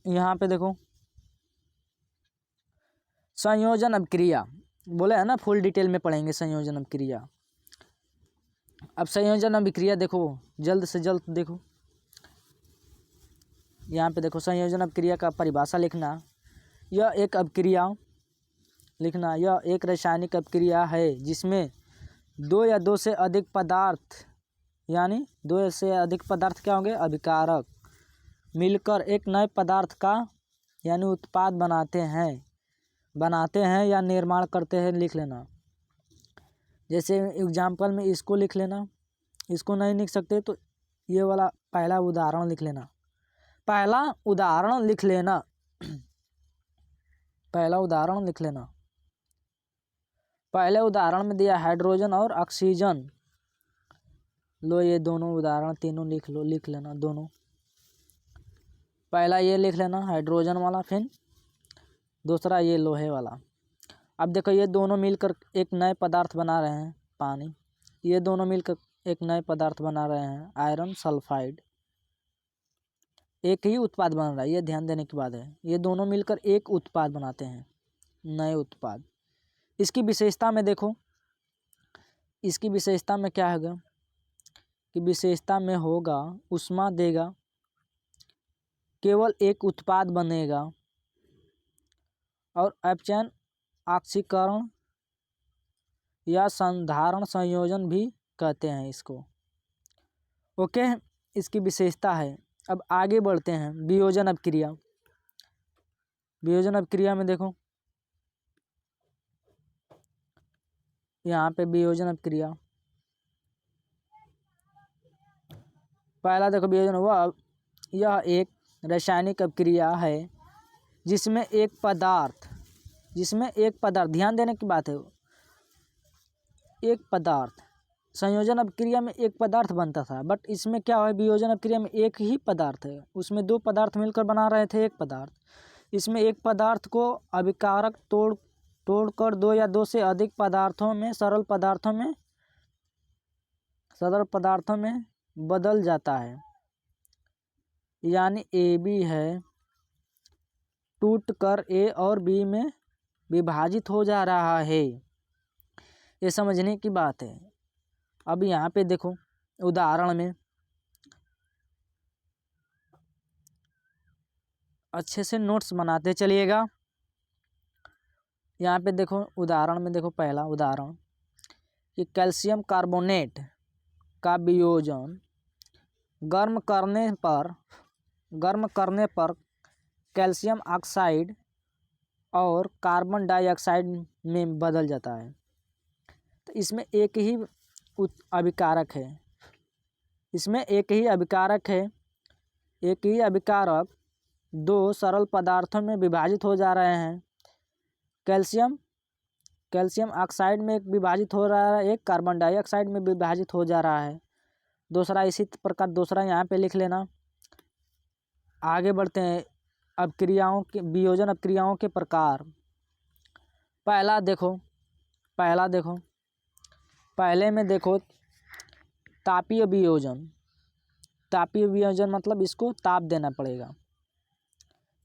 यहाँ पे देखो संयोजन अभिक्रिया बोले है ना, फुल डिटेल में पढ़ेंगे संयोजन अभिक्रिया। अब संयोजन अभिक्रिया देखो, जल्द से जल्द देखो, यहाँ पे देखो संयोजन अभिक्रिया का परिभाषा लिखना। यह एक अभिक्रिया लिखना, यह एक रासायनिक अभिक्रिया है जिसमें दो या दो से अधिक पदार्थ, यानी दो से अधिक पदार्थ क्या होंगे, अभिकारक, मिलकर एक नए पदार्थ का यानी उत्पाद बनाते हैं या निर्माण करते हैं, लिख लेना। जैसे एग्जाम्पल में इसको लिख लेना, इसको नहीं लिख सकते तो ये वाला पहला उदाहरण लिख लेना, पहला उदाहरण लिख लेना, पहला उदाहरण लिख लेना। पहले उदाहरण में दिया हाइड्रोजन और ऑक्सीजन, लो ये दोनों उदाहरण तीनों लिख लेना दोनों। पहला ये लिख लेना हाइड्रोजन वाला, फिर दूसरा ये लोहे वाला। अब देखो ये दोनों मिलकर एक नए पदार्थ बना रहे हैं, पानी। ये दोनों मिलकर एक नए पदार्थ बना रहे हैं, आयरन सल्फाइड। एक ही उत्पाद बन रहा है, ये ध्यान देने की बात है। ये दोनों मिलकर एक उत्पाद बनाते हैं, नए उत्पाद। इसकी विशेषता में देखो, इसकी विशेषता में क्या होगा कि विशेषता में होगा ऊष्मा देगा, केवल एक उत्पाद बनेगा, और अपचयन, ऑक्सीकरण या संधारण संयोजन भी कहते हैं इसको। ओके, इसकी विशेषता है। अब आगे बढ़ते हैं, वियोजन अभिक्रिया। वियोजन अभिक्रिया में देखो, यहाँ पे वियोजन अभिक्रिया, पहला देखो वियोजन हुआ। यह एक रासायनिक अभिक्रिया है जिसमें एक पदार्थ, ध्यान देने की बात है, एक पदार्थ। संयोजन अभिक्रिया में एक पदार्थ बनता था, बट इसमें क्या है, वियोजन अभिक्रिया में एक ही पदार्थ है, उसमें दो पदार्थ मिलकर बना रहे थे एक पदार्थ। इसमें एक पदार्थ को अभिकारक तोड़कर दो या दो से अधिक पदार्थों में, सरल पदार्थों में बदल जाता है, यानी ए बी है, टूटकर ए और बी में विभाजित हो जा रहा है। ये समझने की बात है। अब यहाँ पे देखो उदाहरण में अच्छे से नोट्स बनाते चलिएगा। यहाँ पे देखो उदाहरण में देखो, पहला उदाहरण कि कैल्शियम कार्बोनेट का वियोजन गर्म करने पर कैल्शियम ऑक्साइड और कार्बन डाइऑक्साइड में बदल जाता है। तो इसमें एक ही अभिकारक है, एक ही अभिकारक दो सरल पदार्थों में विभाजित हो जा रहे हैं। कैल्शियम ऑक्साइड में विभाजित हो रहा है, एक कार्बन डाइऑक्साइड में विभाजित हो जा रहा है। दूसरा इसी प्रकार दूसरा यहाँ पे लिख लेना। आगे बढ़ते हैं, वियोजन अभिक्रियाओं के प्रकार। पहला देखो, पहले में देखो तापीय वियोजन मतलब इसको ताप देना पड़ेगा,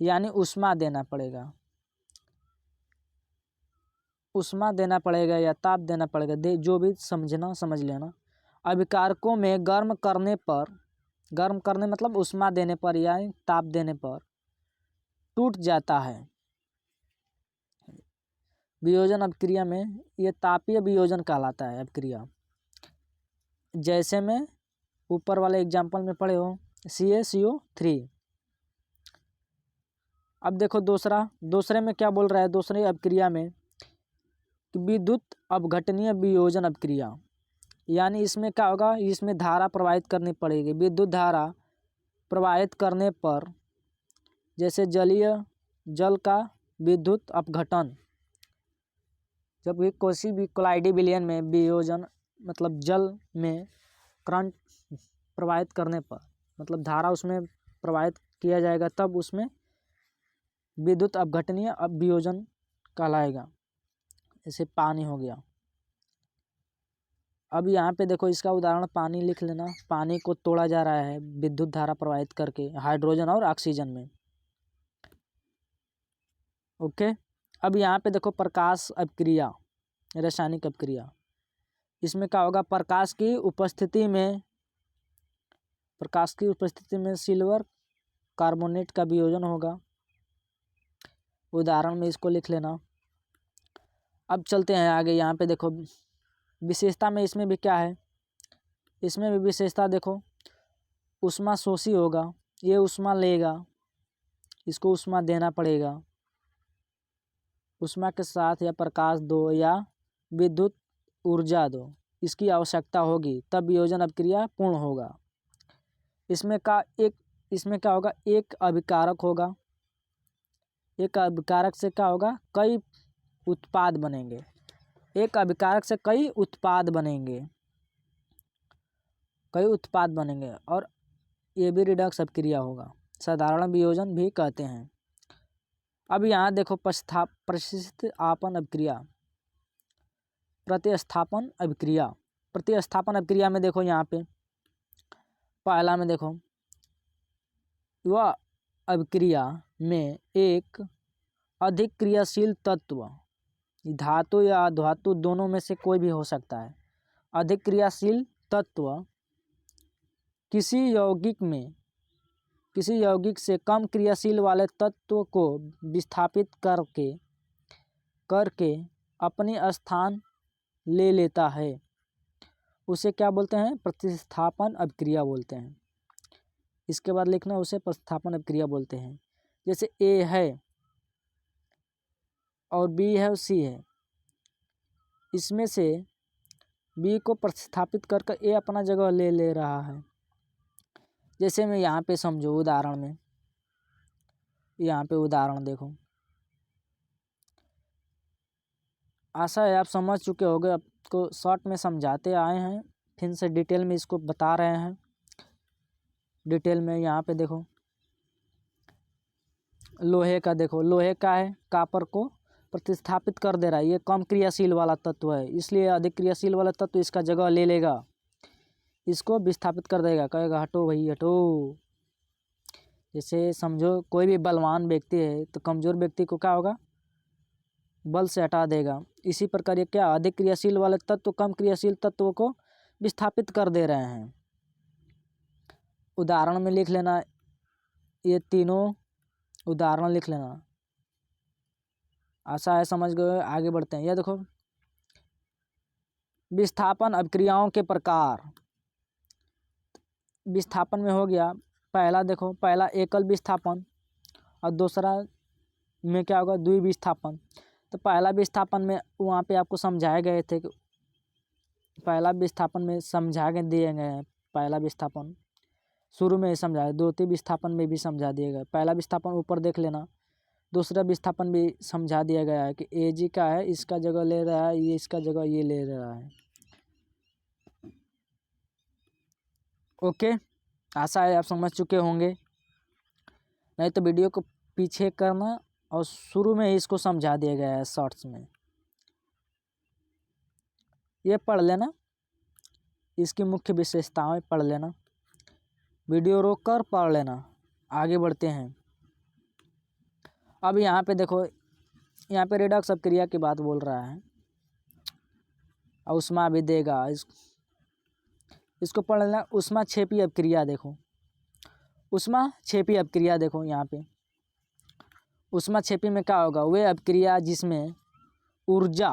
यानी ऊष्मा देना पड़ेगा, या ताप देना पड़ेगा, जो भी समझना समझ लेना। अभिकारकों में गर्म करने मतलब ऊष्मा देने पर या ताप देने पर टूट जाता है। वियोजन अभिक्रिया में ये तापीय वियोजन कहलाता है अभिक्रिया। जैसे में ऊपर वाले एग्जाम्पल में पढ़े हो CaCO3। अब देखो दूसरे में क्या बोल रहा है, दूसरे अभिक्रिया में कि विद्युत अपघटनीय वियोजन अभिक्रिया, यानी इसमें क्या होगा, इसमें धारा प्रवाहित करनी पड़ेगी। विद्युत धारा प्रवाहित करने पर, जैसे जल का विद्युत अपघटन, जब भी किसी भी कोलाइडी विलयन में वियोजन मतलब जल में करंट प्रवाहित करने पर, मतलब धारा उसमें प्रवाहित किया जाएगा, तब उसमें विद्युत अपघटनीय वियोजन कहलाएगा। जैसे पानी हो गया। अब यहाँ पे देखो इसका उदाहरण पानी लिख लेना। पानी को तोड़ा जा रहा है विद्युत धारा प्रवाहित करके हाइड्रोजन और ऑक्सीजन में। ओके। अब यहाँ पे देखो प्रकाश अपक्रिया, रासायनिक अपक्रिया। इसमें क्या होगा, प्रकाश की उपस्थिति में सिल्वर कार्बोनेट का वियोजन होगा। उदाहरण में इसको लिख लेना। अब चलते हैं आगे। यहाँ पे देखो विशेषता में इसमें भी क्या है, इसमें भी विशेषता देखो, ऊष्मा शोषी होगा, ये ऊष्मा लेगा, इसको ऊष्मा देना पड़ेगा। ऊष्मा के साथ या प्रकाश दो या विद्युत ऊर्जा दो, इसकी आवश्यकता होगी, तब वियोजन अपक्रिया पूर्ण होगा। इसमें क्या होगा, एक अभिकारक होगा। एक अभिकारक से क्या होगा, कई उत्पाद बनेंगे। एक अभिकारक से कई उत्पाद बनेंगे और ये भी रिडक्स अपक्रिया होगा, साधारण वियोजन भी कहते हैं। अब यहाँ देखो प्रतिस्थापन अभिक्रिया में देखो, यहाँ पे पहला में देखो, वह अभिक्रिया में एक अधिक क्रियाशील तत्व, धातु या अधातु दोनों में से कोई भी हो सकता है। अधिक क्रियाशील तत्व किसी यौगिक से कम क्रियाशील वाले तत्व को विस्थापित करके अपनी स्थान ले लेता है, उसे क्या बोलते हैं, प्रतिस्थापन अभिक्रिया बोलते हैं। इसके बाद लिखना, उसे प्रतिस्थापन अभिक्रिया बोलते हैं। जैसे ए है और बी है और सी है, इसमें से बी को प्रतिस्थापित करके ए अपना जगह ले रहा है। जैसे मैं यहाँ पे समझो उदाहरण में, यहाँ पे उदाहरण देखो, आशा है आप समझ चुके होंगे। आपको शॉर्ट में समझाते आए हैं, फिर से डिटेल में इसको बता रहे हैं। डिटेल में यहाँ पे देखो, लोहे का देखो, लोहे का है, कॉपर को प्रतिस्थापित कर दे रहा है। ये कम क्रियाशील वाला तत्व है, इसलिए अधिक क्रियाशील वाला तत्व इसका जगह ले लेगा, इसको विस्थापित कर देगा, कहेगा हटो भाई हटो। जैसे समझो कोई भी बलवान व्यक्ति है तो कमज़ोर व्यक्ति को क्या होगा, बल से हटा देगा। इसी प्रकार ये क्या, अधिक क्रियाशील वाले तत्व कम क्रियाशील तत्वों को विस्थापित कर दे रहे हैं। उदाहरण में लिख लेना, ये तीनों उदाहरण लिख लेना। आशा है समझ गए। आगे बढ़ते हैं। यह देखो विस्थापन अभिक्रियाओं के प्रकार। विस्थापन में हो गया, पहला देखो, पहला एकल विस्थापन और दूसरा में क्या होगा, द्विविस्थापन। तो पहला विस्थापन में वहाँ पे आपको समझाए गए थे कि पहला विस्थापन में समझा के दिए गए हैं। पहला विस्थापन शुरू में ही समझाया, द्वितीय विस्थापन में भी समझा दिया गया। पहला विस्थापन ऊपर देख लेना, दूसरा विस्थापन भी समझा दिया गया है कि ए जी का है, इसका जगह ले रहा है, ये इसका जगह ये ले रहा है। ओके, आशा है आप समझ चुके होंगे। नहीं तो वीडियो को पीछे करना और शुरू में ही इसको समझा दिया गया है शॉर्ट्स में, ये पढ़ लेना, इसकी मुख्य विशेषताएं पढ़ लेना, वीडियो रोक कर पढ़ लेना। आगे बढ़ते हैं। अब यहाँ पे देखो, यहाँ पे रिडक्स अपक्रिया की बात बोल रहा है और ऊष्मा भी देगा। इसको पढ़ लेना। ऊष्मा क्षेपी अपक्रिया देखो, ऊष्मा क्षेपी अपक्रिया देखो, यहाँ पे ऊष्मा क्षेपी में क्या होगा, वे अपक्रिया जिसमें ऊर्जा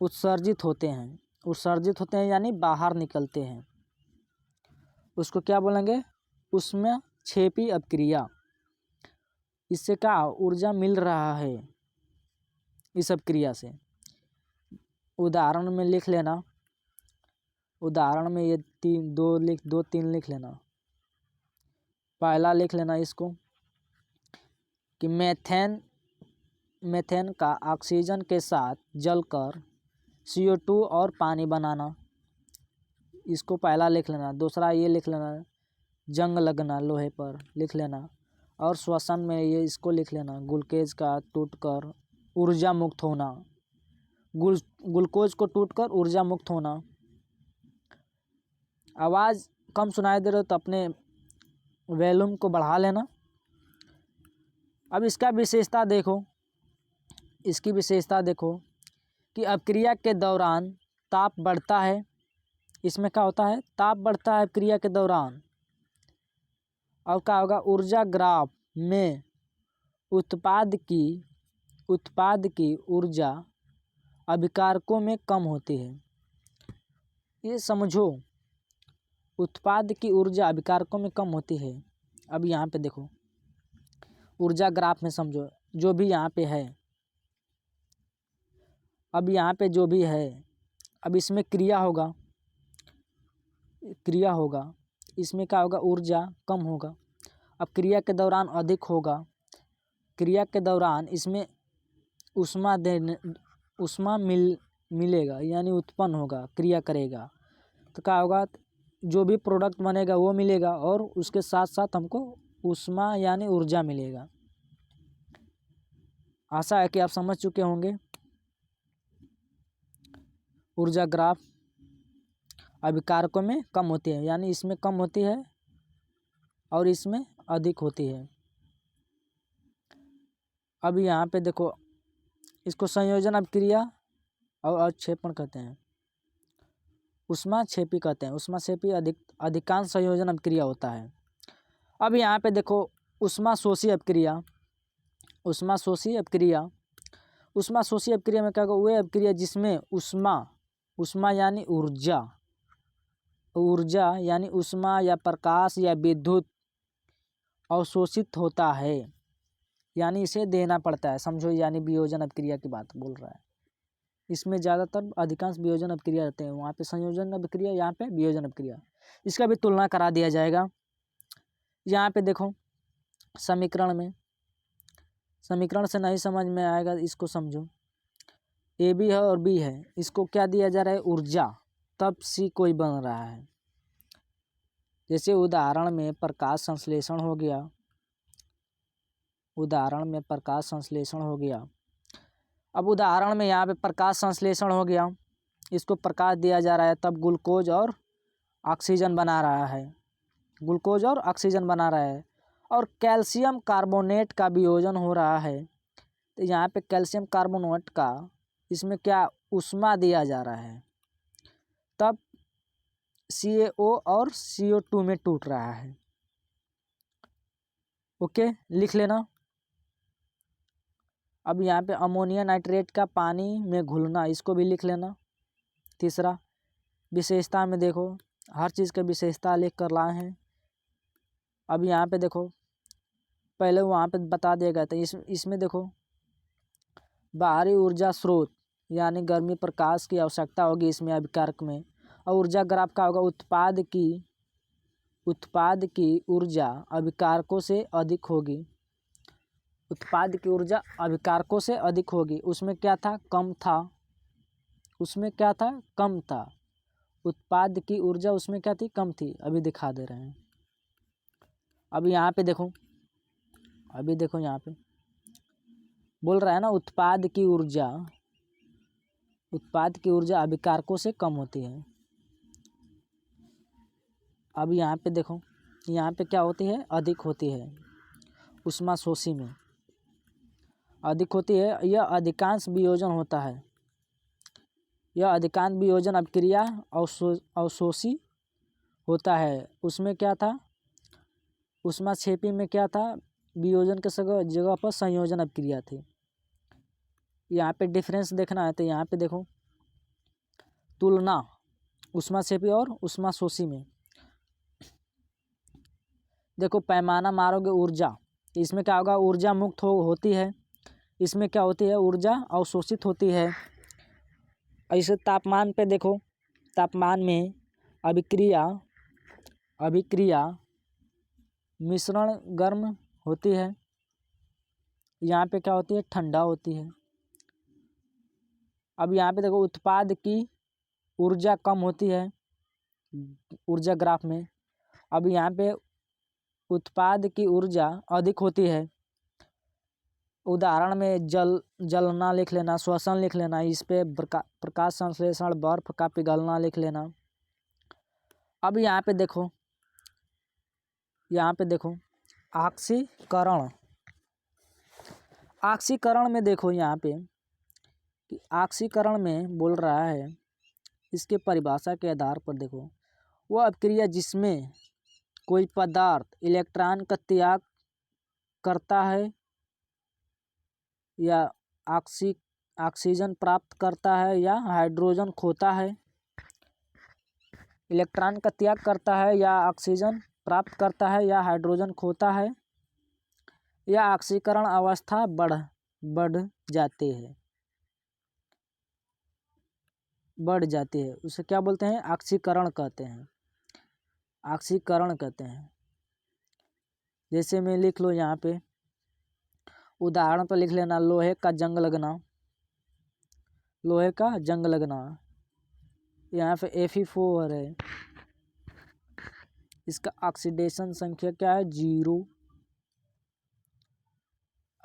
उत्सर्जित होते हैं यानी बाहर निकलते हैं, उसको क्या बोलेंगे, ऊष्मा क्षेपी अपक्रिया। इससे क्या ऊर्जा मिल रहा है इस अपक्रिया से। उदाहरण में लिख लेना, उदाहरण में ये दो तीन लिख लेना। पहला लिख लेना इसको कि मीथेन का ऑक्सीजन के साथ जलकर CO2 और पानी बनाना, इसको पहला लिख लेना। दूसरा ये लिख लेना, जंग लगना लोहे पर लिख लेना। और श्वसन में ये इसको लिख लेना, ग्लूकोज का टूटकर ऊर्जा मुक्त होना। ग्लूकोज को टूटकर ऊर्जा मुक्त होना। आवाज़ कम सुनाई दे रही हो तो अपने वॉल्यूम को बढ़ा लेना। अब इसका विशेषता देखो, इसकी विशेषता देखो कि अभिक्रिया के दौरान ताप बढ़ता है। इसमें क्या होता है, ताप बढ़ता है अभिक्रिया के दौरान। और क्या होगा, ऊर्जा ग्राफ में उत्पाद की ऊर्जा अभिकारकों में कम होती है। ये समझो, उत्पाद की ऊर्जा अभिकारकों में कम होती है। अब यहाँ पे देखो, ऊर्जा ग्राफ में समझो जो भी यहाँ पे है, अब यहाँ पे जो भी है, अब इसमें क्रिया होगा, इसमें क्या होगा, ऊर्जा कम होगा। अब क्रिया के दौरान अधिक होगा, क्रिया के दौरान इसमें ऊष्मा मिलेगा यानी उत्पन्न होगा, क्रिया करेगा तो क्या होगा, जो भी प्रोडक्ट बनेगा वो मिलेगा और उसके साथ साथ हमको ऊष्मा यानी ऊर्जा मिलेगा। आशा है कि आप समझ चुके होंगे। ऊर्जा ग्राफ अभिकारकों में कम होती है, यानी इसमें कम होती है और इसमें अधिक होती है। अब यहाँ पे देखो, इसको संयोजन अभिक्रिया और अवक्षेपण कहते हैं, ऊष्माक्षेपी कहते हैं। ऊष्माक्षेपी अधिकांश संयोजन अभिक्रिया होता है। अब यहाँ पे देखो, ऊष्माशोषी अभिक्रिया में क्या होगा, वह अभिक्रिया जिसमें ऊष्मा यानी ऊर्जा यानी ऊष्मा या प्रकाश या विद्युत अवशोषित होता है, यानी इसे देना पड़ता है। समझो, यानी वियोजन अभिक्रिया की बात बोल रहा है। इसमें ज़्यादातर अधिकांश वियोजन अभिक्रिया रहते हैं, वहाँ पे संयोजन अभिक्रिया, यहाँ पे वियोजन अभिक्रिया। इसका भी तुलना करा दिया जाएगा। यहाँ पे देखो, समीकरण से नहीं समझ में आएगा, इसको समझो। ए बी है और बी है, इसको क्या दिया जा रहा है, ऊर्जा, तब सी कोई बन रहा है। जैसे उदाहरण में प्रकाश संश्लेषण हो गया, अब उदाहरण में यहाँ पे प्रकाश संश्लेषण हो गया, इसको प्रकाश दिया जा रहा है, तब ग्लूकोज और ऑक्सीजन बना रहा है, और कैल्शियम कार्बोनेट का वियोजन हो रहा है। तो यहाँ पे कैल्शियम कार्बोनेट का इसमें क्या ऊष्मा दिया जा रहा है, तब CaO और CO2 में टूट रहा है। ओके, लिख लेना। अब यहाँ पे अमोनिया नाइट्रेट का पानी में घुलना, इसको भी लिख लेना। तीसरा, विशेषता में देखो, हर चीज़ का विशेषता लिख कर लाए हैं। अब यहाँ पे देखो, पहले वहाँ पे बता दिया गया था, इसमें देखो, बाहरी ऊर्जा स्रोत यानी गर्मी प्रकाश की आवश्यकता होगी इसमें अभिकारक में। और ऊर्जा ग्राफ का होगा, उत्पाद की ऊर्जा अभिकारकों से अधिक होगी। उसमें क्या था, कम था। उत्पाद की ऊर्जा उसमें क्या थी, कम थी। अभी दिखा दे रहे हैं। अब यहाँ पे देखो, यहाँ पे बोल रहा है ना, उत्पाद की ऊर्जा अभिकारकों से कम होती है। अब यहाँ पे देखो, यहाँ पे क्या होती है, अधिक होती है। ऊष्माशोषी में अधिक होती है। यह अधिकांश वियोजन होता है, अभिक्रिया अवशोषी होता है। उसमें क्या था, ऊष्माक्षेपी में क्या था, वियोजन के जगह पर संयोजन अभिक्रिया थी। यहाँ पे डिफरेंस देखना है तो यहाँ पे देखो, तुलना ऊष्माक्षेपी और ऊष्माशोषी में देखो, पैमाना मारोगे ऊर्जा, इसमें क्या होगा, ऊर्जा मुक्त होती है। इसमें क्या होती है, ऊर्जा अवशोषित होती है। ऐसे तापमान पे देखो, तापमान में अभिक्रिया मिश्रण गर्म होती है, यहाँ पे क्या होती है, ठंडा होती है। अब यहाँ पे देखो, उत्पाद की ऊर्जा कम होती है ऊर्जा ग्राफ में। अब यहाँ पे उत्पाद की ऊर्जा अधिक होती है, उदाहरण में जलना लिख लेना, श्वसन लिख लेना, इस पे प्रकाश संश्लेषण, बर्फ का पिघलना लिख लेना। अब यहाँ पे देखो ऑक्सीकरण। ऑक्सीकरण में देखो यहाँ पे कि ऑक्सीकरण में बोल रहा है, इसके परिभाषा के आधार पर देखो, वह अभिक्रिया जिसमें कोई पदार्थ इलेक्ट्रॉन का त्याग करता है या ऑक्सीजन प्राप्त करता है या हाइड्रोजन खोता है। इलेक्ट्रॉन का त्याग करता है या ऑक्सीजन प्राप्त करता है या हाइड्रोजन खोता है, या ऑक्सीकरण अवस्था बढ़ जाती है, उसे क्या बोलते हैं? ऑक्सीकरण कहते हैं। ऑक्सीकरण कहते हैं। जैसे में लिख लो यहाँ पे, उदाहरण पर लिख लेना, लोहे का जंग लगना। यहाँ पे Fe4 है, इसका ऑक्सीडेशन संख्या क्या है? 0।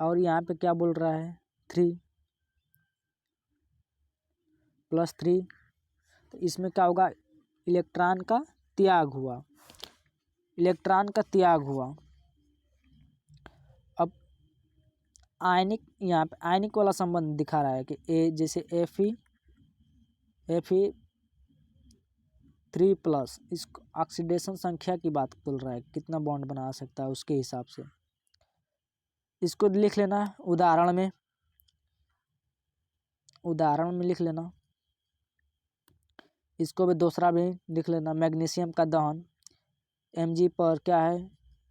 और यहाँ पे क्या बोल रहा है? 3+3। तो इसमें क्या होगा? इलेक्ट्रॉन का त्याग हुआ। अब आयनिक, यहाँ पे आयनिक वाला संबंध दिखा रहा है कि जैसे Fe3+, इस ऑक्सीडेशन संख्या की बात बोल रहा है, कितना बॉन्ड बना सकता है उसके हिसाब से। इसको लिख लेना उदाहरण में लिख लेना। इसको भी दूसरा भी लिख लेना, मैग्नीशियम का दहन, Mg पर क्या है?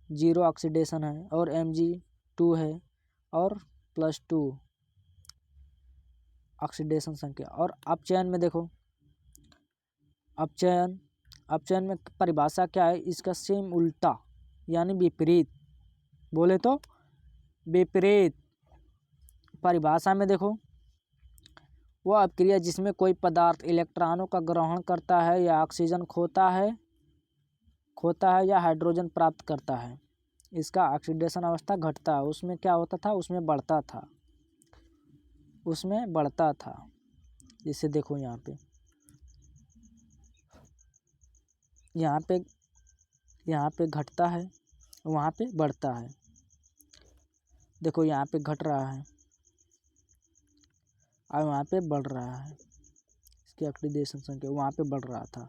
0 ऑक्सीडेशन है, और Mg2 है और +2 ऑक्सीडेशन संख्या। और अपचयन में देखो, अपचयन में परिभाषा क्या है? इसका सेम उल्टा, यानी विपरीत। बोले तो विपरीत। परिभाषा में देखो, वह अभिक्रिया जिसमें कोई पदार्थ इलेक्ट्रॉनों का ग्रहण करता है या ऑक्सीजन खोता है या हाइड्रोजन प्राप्त करता है, इसका ऑक्सीडेशन अवस्था घटता है। उसमें क्या होता था? उसमें बढ़ता था। जैसे देखो यहाँ पे घटता है, वहाँ पे बढ़ता है। देखो यहाँ पे घट रहा है और वहाँ पे बढ़ रहा है, इसकी ऑक्सीडेशन संख्या वहाँ पे बढ़ रहा था।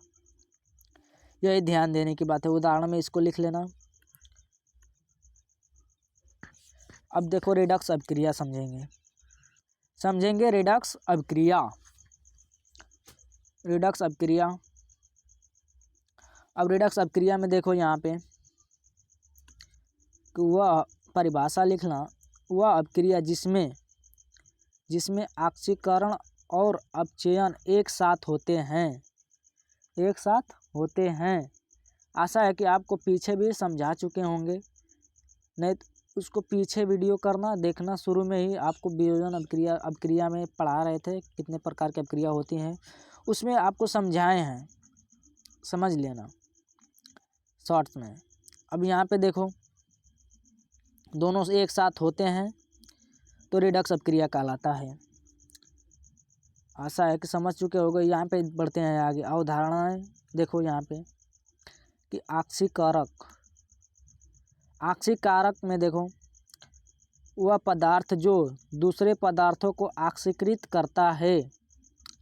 यही ध्यान देने की बात है। उदाहरण में इसको लिख लेना। अब देखो रिडक्स अभिक्रिया समझेंगे रिडक्स अभिक्रिया। अब रिडक्स अभिक्रिया में देखो यहाँ पे कि वह परिभाषा लिखना, वह अभिक्रिया जिसमें ऑक्सीकरण और अपचयन एक साथ होते हैं। आशा है कि आपको पीछे भी समझा चुके होंगे, नहीं तो उसको पीछे वीडियो देखना। शुरू में ही आपको वियोजन अभिक्रिया में पढ़ा रहे थे, कितने प्रकार की अभिक्रिया होती हैं, उसमें आपको समझाए हैं, समझ लेना शॉर्ट्स में। अब यहाँ पे देखो, दोनों से एक साथ होते हैं तो रिडक्स अभिक्रिया कहलाता है। आशा है कि समझ चुके होंगे। यहाँ पे बढ़ते हैं आगे। अवधारणाएं देखो यहाँ पे कि ऑक्सीकारक में देखो, वह पदार्थ जो दूसरे पदार्थों को ऑक्सीकृत करता है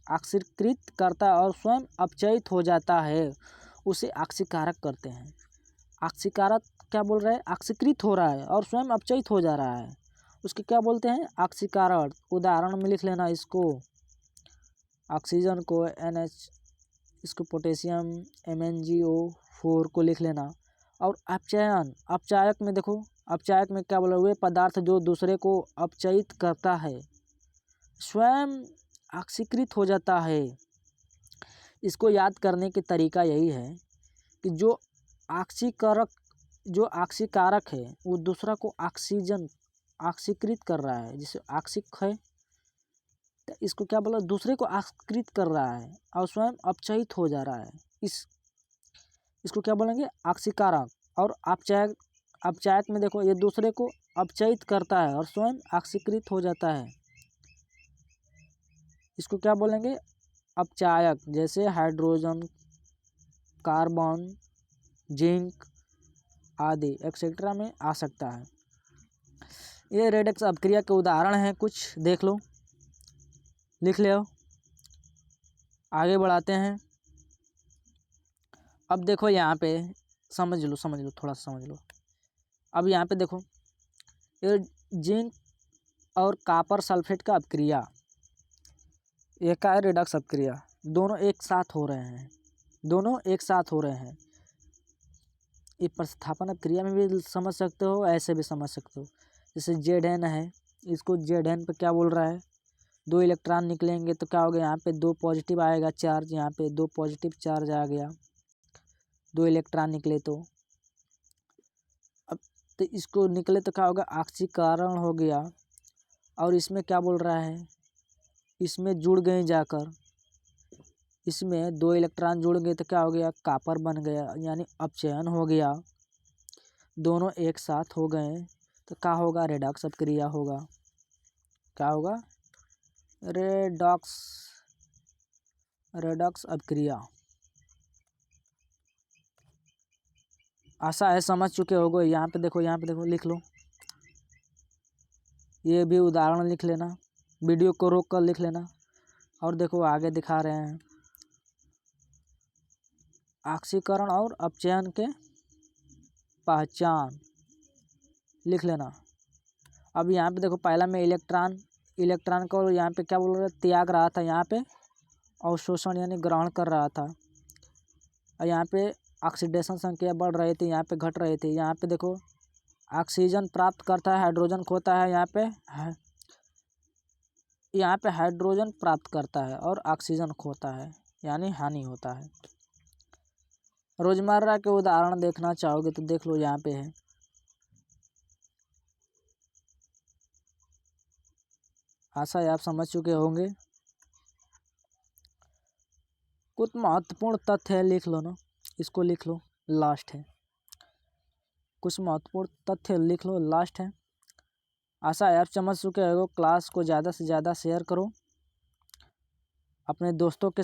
और स्वयं अपचयित हो जाता है, उसे ऑक्सीकारक कहते हैं। ऑक्सीकारक क्या बोल रहा है? ऑक्सीकृत हो रहा है और स्वयं अपचयित हो जा रहा है, उसके क्या बोलते हैं? ऑक्सीकारक। उदाहरण में लिख लेना इसको, ऑक्सीजन को NH, इसको पोटेशियम MnGO4 को लिख लेना। और अपचायक में देखो, अपचायक में क्या बोला? हुए पदार्थ जो दूसरे को अपचयित करता है, स्वयं ऑक्सीकृत हो जाता है। इसको याद करने की तरीका यही है कि जो ऑक्सीकारक है वो दूसरा को ऑक्सीकृत कर रहा है। जैसे ऑक्सिक है तो इसको क्या बोला? दूसरे को ऑक्सीकृत कर रहा है और स्वयं अपचयित हो जा रहा है, इसको क्या बोलेंगे? ऑक्सीकारक। और अपचायक में देखो, ये दूसरे को अपचयित करता है और स्वयं ऑक्सीकृत हो जाता है। इसको क्या बोलेंगे? अपचायक, जैसे हाइड्रोजन, कार्बन, जिंक आदि एक्सेट्रा में आ सकता है। ये रेडक्स अपक्रिया के उदाहरण हैं, कुछ देख लो, लिख ले। आगे बढ़ाते हैं। अब देखो यहाँ पे समझ लो, थोड़ा सा समझ लो। अब यहाँ पे देखो, ये जिंक और कॉपर सल्फेट का अपक्रिया, ये का रेडक्स अपक्रिया, दोनों एक साथ हो रहे हैं। ये प्रतिस्थापन अपक्रिया में भी समझ सकते हो, ऐसे भी समझ सकते हो। जैसे Zn है, इसको Zn पे क्या बोल रहा है? 2 इलेक्ट्रॉन निकलेंगे तो क्या होगा? यहाँ पे 2 पॉजिटिव आएगा चार्ज, यहाँ पे 2 पॉजिटिव चार्ज आ गया, 2 इलेक्ट्रॉन निकले तो। अब तो इसको निकले तो क्या होगा? ऑक्सीकरण हो गया। और इसमें क्या बोल रहा है? इसमें जुड़ गए, जाकर इसमें 2 इलेक्ट्रॉन जुड़ गए तो क्या हो गया? कॉपर बन गया, यानी अपचयन हो गया। दोनों एक साथ हो गए तो क्या होगा? रेडॉक्स अपक्रिया होगा। क्या होगा? रेडॉक्स अपक्रिया। आशा है समझ चुके होगे। यहाँ पे देखो, लिख लो। ये भी उदाहरण लिख लेना, वीडियो को रोक कर लिख लेना। और देखो आगे दिखा रहे हैं, ऑक्सीकरण और अपचयन के पहचान लिख लेना। अब यहाँ पे देखो, पहला में इलेक्ट्रॉन को यहाँ पे क्या बोल रहा है? त्याग रहा था, यहाँ पे अवशोषण यानी ग्रहण कर रहा था। और यहाँ पे ऑक्सीडेशन संख्या बढ़ रही थी, यहाँ पे घट रही थी। यहाँ पे देखो, ऑक्सीजन प्राप्त करता है, हाइड्रोजन खोता है। यहाँ पे हाइड्रोजन प्राप्त करता है और ऑक्सीजन खोता है, यानी हानि होता है। रोजमर्रा के उदाहरण देखना चाहोगे तो देख लो, यहाँ पे है। आशा है आप समझ चुके होंगे। कुछ महत्वपूर्ण तथ्य है, लिख लो ना, इसको लिख लो, लास्ट है। कुछ महत्वपूर्ण तथ्य लिख लो, लास्ट है। आशा है आप समझ चुके हो। क्लास को ज़्यादा से ज़्यादा शेयर करो अपने दोस्तों के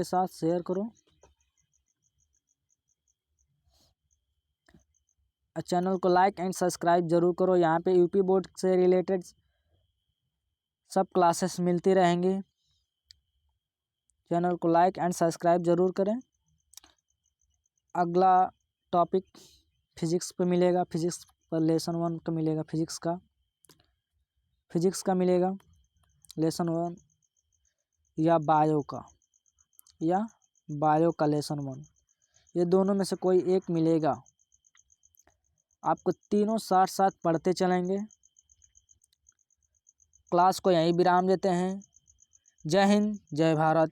साथ, शेयर करो। चैनल को लाइक एंड सब्सक्राइब जरूर करो। यहाँ पे यूपी बोर्ड से रिलेटेड सब क्लासेस मिलती रहेंगी। चैनल को लाइक एंड सब्सक्राइब जरूर करें। अगला टॉपिक फिजिक्स पे मिलेगा, फिजिक्स पर लेसन 1 का मिलेगा, फिजिक्स का मिलेगा लेसन 1, या बायो का लेसन 1। ये दोनों में से कोई एक मिलेगा। आपको तीनों साथ पढ़ते चलेंगे। क्लास को यहीं विराम देते हैं। जय हिंद, जय भारत।